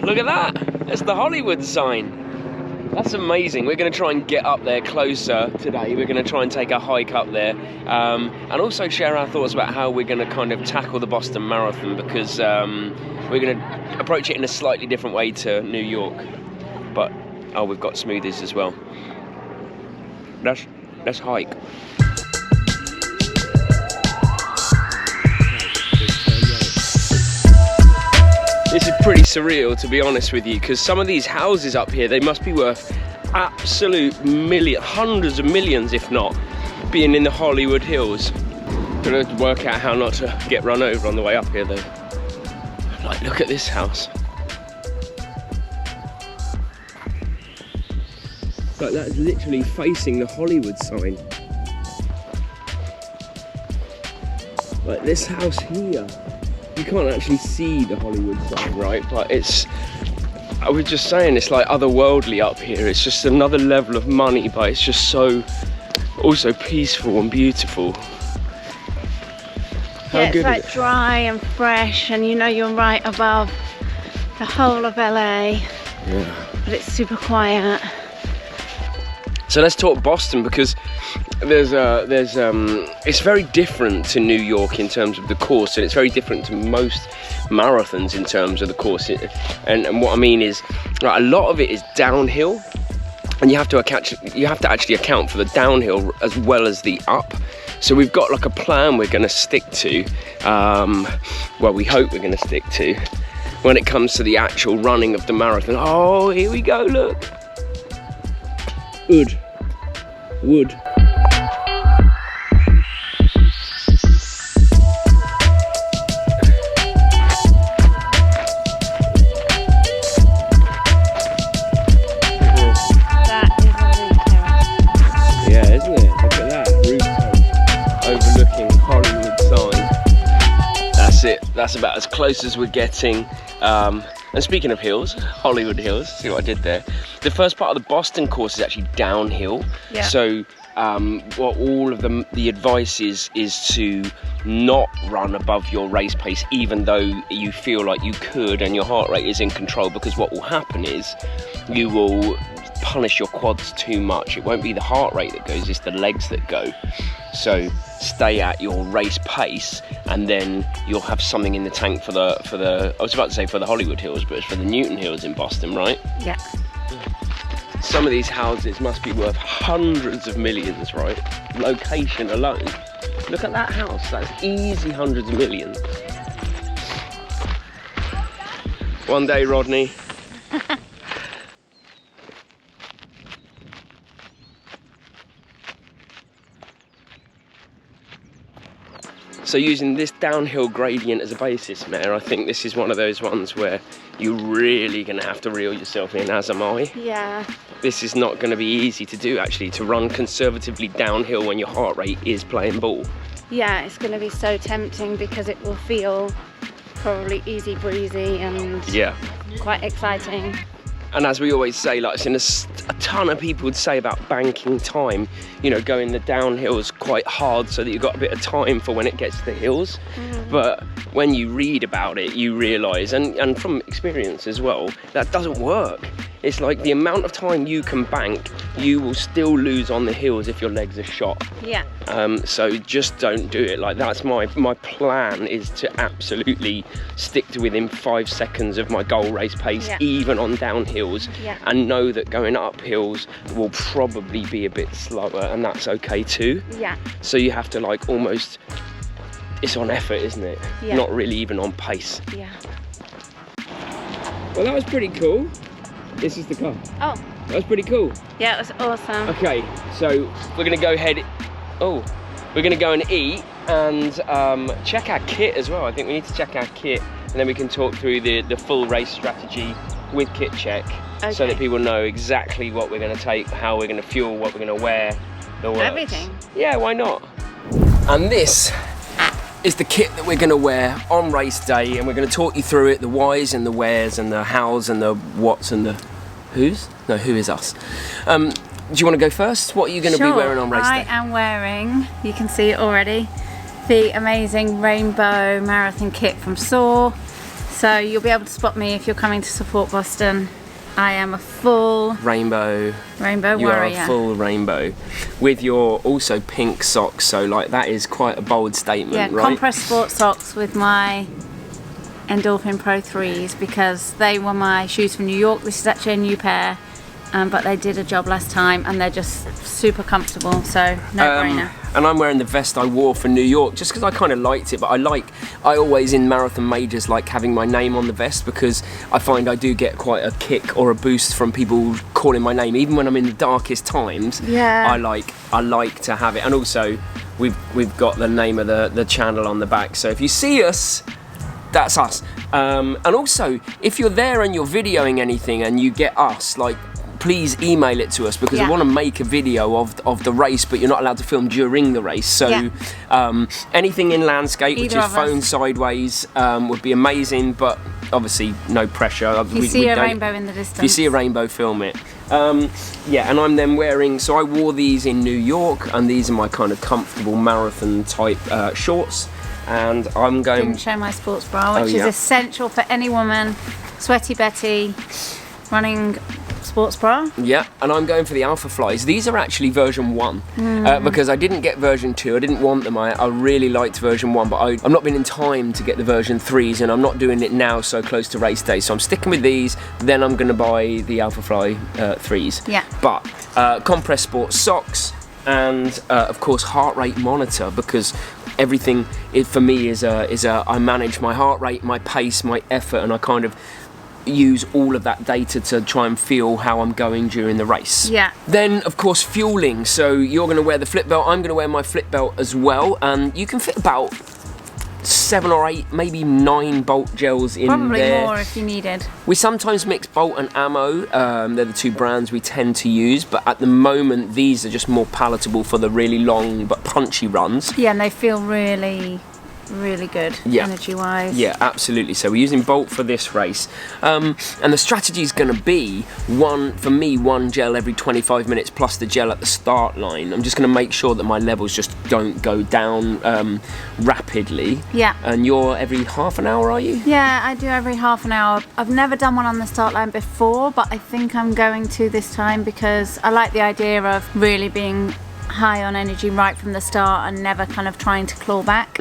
look at that. That's the Hollywood sign. That's amazing. We're going to try and get up there closer today. We're going to try and take a hike up there, and also share our thoughts about how we're going to kind of tackle the Boston Marathon, because we're going to approach it in a slightly different way to New York. But we've got smoothies as well. Let's hike. This is pretty surreal, to be honest with you, because some of these houses up here, they must be worth absolute hundreds of millions, if not, being in the Hollywood Hills. Gonna work out how not to get run over on the way up here, though. Like, look at this house. Like, that's literally facing the Hollywood sign. Like, this house here. You can't actually see the Hollywood sign, right? But I was just saying, it's like otherworldly up here. It's just another level of money, but it's just so also peaceful and beautiful. How yeah, good it's like dry and fresh, and you know you're right above the whole of LA. Yeah. But it's super quiet. So let's talk Boston, because it's very different to New York in terms of the course, and it's very different to most marathons in terms of the course. And what I mean is, like, a lot of it is downhill, and you have to actually account for the downhill as well as the up. So we've got like a plan we're going to stick to. Well, we hope we're going to stick to when it comes to the actual running of the marathon. Oh, here we go! Look. Wood. Yeah, isn't it? Look at that rooftop overlooking Hollywood sign. That's it. That's about as close as we're getting. And speaking of hills, Hollywood Hills, see what I did there? The first part of the Boston course is actually downhill. Yeah. So what all of the advice is to not run above your race pace, even though you feel like you could and your heart rate is in control, because what will happen is you will punish your quads too much. It won't be the heart rate that goes, it's the legs that go. So stay at your race pace, and then you'll have something in the tank for the I was about to say for the Hollywood Hills, but it's for the Newton Hills in Boston, right? Yeah. Some of these houses must be worth hundreds of millions, right? Location alone. Look at that house, that's easy hundreds of millions. One day, Rodney. So using this downhill gradient as a basis, Mare, I think this is one of those ones where you're really going to have to reel yourself in, as am I. Yeah. This is not going to be easy to do, actually, to run conservatively downhill when your heart rate is playing ball. Yeah, it's going to be so tempting because it will feel probably easy breezy and quite exciting. And as we always say, like, it's a ton of people would say about banking time, you know, going the downhills quite hard so that you've got a bit of time for when it gets to the hills. But when you read about it, you realise, and from experience as well, that doesn't work. It's like the amount of time you can bank, you will still lose on the hills if your legs are shot. Yeah. So just don't do it. Like, that's my plan, is to absolutely stick to within 5 seconds of my goal race pace, even on downhills, and know that going up hills will probably be a bit slower, and that's okay too. Yeah. So you have to, like, almost, it's on effort, isn't it? Yeah. Not really even on pace. Yeah. Well, that was pretty cool. This is the car. Oh. That was pretty cool. Yeah, it was awesome. Okay, so we're gonna go we're gonna go and eat and check our kit as well. I think we need to check our kit, and then we can talk through the full race strategy with kit check, so that people know exactly what we're gonna take, how we're gonna fuel, what we're gonna wear, the works. Everything. Yeah, why not? And this is the kit that we're going to wear on race day, and we're going to talk you through it, the whys and the wheres and the hows and the whats and the whos. No, who is us? Do you want to go first? What are you going to be wearing on race day? I am wearing, you can see it already, the amazing rainbow marathon kit from Soar. So you'll be able to spot me if you're coming to support Boston. I am a full rainbow warrior. You are a full rainbow with your also pink socks, so like that is quite a bold statement, right? Compressed sport socks with my Endorphin Pro 3s because they were my shoes from New York. This is actually a new pair, but they did a job last time and they're just super comfortable, so no brainer. And I'm wearing the vest I wore for New York just because I kind of liked it, but I always in marathon majors like having my name on the vest because I find I do get quite a kick or a boost from people calling my name, even when I'm in the darkest times. Yeah. I like to have it, and also we've got the name of the channel on the back, so if you see us, that's us. And also, if you're there and you're videoing anything and you get us, like, please email it to us because we want to make a video of the race, but you're not allowed to film during the race. So anything in landscape, which is phone sideways, would be amazing, but obviously no pressure. If you see a rainbow in the distance. If you see a rainbow, film it. And I'm then wearing, so I wore these in New York, and these are my kind of comfortable marathon type shorts. And I'm going... Didn't show my sports bra, which is essential for any woman, sweaty Betty, running sports bra. Yeah, and I'm going for the Alpha Flies. These are actually version 1 because I didn't get version 2. I didn't want them. I really liked version 1, but I've not been in time to get the version 3s, and I'm not doing it now so close to race day. So I'm sticking with these. Then I'm going to buy the Alpha Fly 3s. Yeah. But compressed sports socks and of course heart rate monitor, because everything for me is I manage my heart rate, my pace, my effort, and I kind of use all of that data to try and feel how I'm going during the race. Yeah. Then of course fueling, so you're going to wear the flip belt, I'm going to wear my flip belt as well, and you can fit about 7 or 8, maybe 9 Bolt gels in Probably there. more if you needed. We sometimes mix Bolt and Ammo, they're the 2 brands we tend to use, but at the moment these are just more palatable for the really long but punchy runs. Yeah, and they feel really good energy wise. Yeah, absolutely. So we're using Bolt for this race, and the strategy is going to be one gel every 25 minutes plus the gel at the start line. I'm just going to make sure that my levels just don't go down rapidly. Yeah. And you're every half an hour, are you? Yeah, I do every half an hour. I've never done one on the start line before, but I think I'm going to this time because I like the idea of really being high on energy right from the start and never kind of trying to claw back.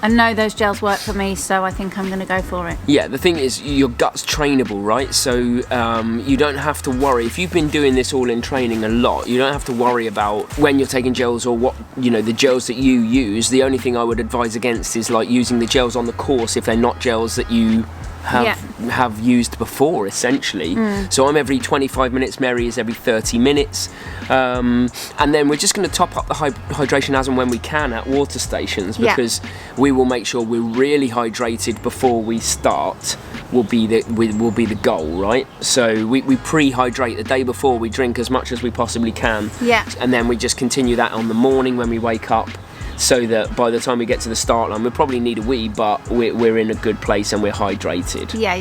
I know those gels work for me, so I think I'm going to go for it. Yeah, the thing is, your gut's trainable, right? So you don't have to worry. If you've been doing this all in training a lot, you don't have to worry about when you're taking gels or what, the gels that you use. The only thing I would advise against is like using the gels on the course if they're not gels that you have used before, essentially. So I'm every 25 minutes, Mary is every 30 minutes. And then we're just going to top up the hydration as and when we can at water stations, because we will make sure we're really hydrated before we start. Will be the goal, right? So we pre-hydrate the day before, we drink as much as we possibly can, and then we just continue that on the morning when we wake up, so that by the time we get to the start line, we'll probably need a wee, but we're in a good place and we're hydrated. Yeah.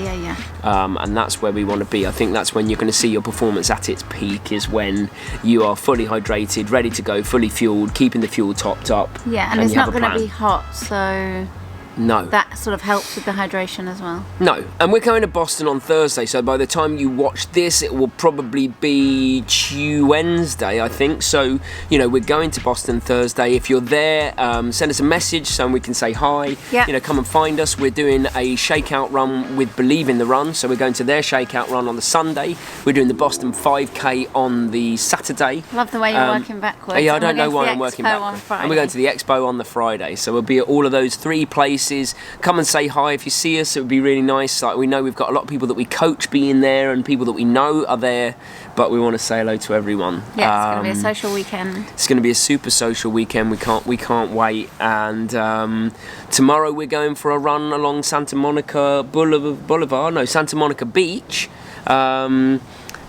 And that's where we want to be. I think that's when you're going to see your performance at its peak, is when you are fully hydrated, ready to go, fully fueled, keeping the fuel topped up. Yeah, and it's not going to be hot, so... No. That sort of helps with the hydration as well. No, and we're going to Boston on Thursday, so by the time you watch this, it will probably be Wednesday, I think. So, we're going to Boston Thursday. If you're there, send us a message so we can say hi. Yeah. Come and find us. We're doing a shakeout run with Believe in the Run, so we're going to their shakeout run on the Sunday. We're doing the Boston 5K on the Saturday. Love the way you're working backwards. Yeah, I don't know why I'm working backwards. And we're going to the Expo on the Friday, so we'll be at all of those 3 places. Come and say hi if you see us. It would be really nice. Like, we know we've got a lot of people that we coach being there and people that we know are there, but we want to say hello to everyone. Yeah, it's going to be a social weekend. It's going to be a super social weekend. We can't wait. And tomorrow we're going for a run along Santa Monica Santa Monica Beach,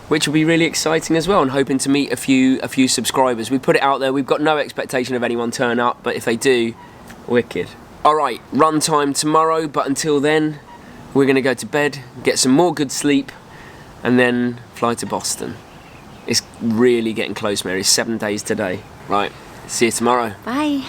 which will be really exciting as well, and hoping to meet a few subscribers. We put it out there. We've got no expectation of anyone turn up, but if they do, wicked. Alright, run time tomorrow, but until then, we're going to go to bed, get some more good sleep, and then fly to Boston. It's really getting close, Mary. 7 days today. Right, see you tomorrow. Bye.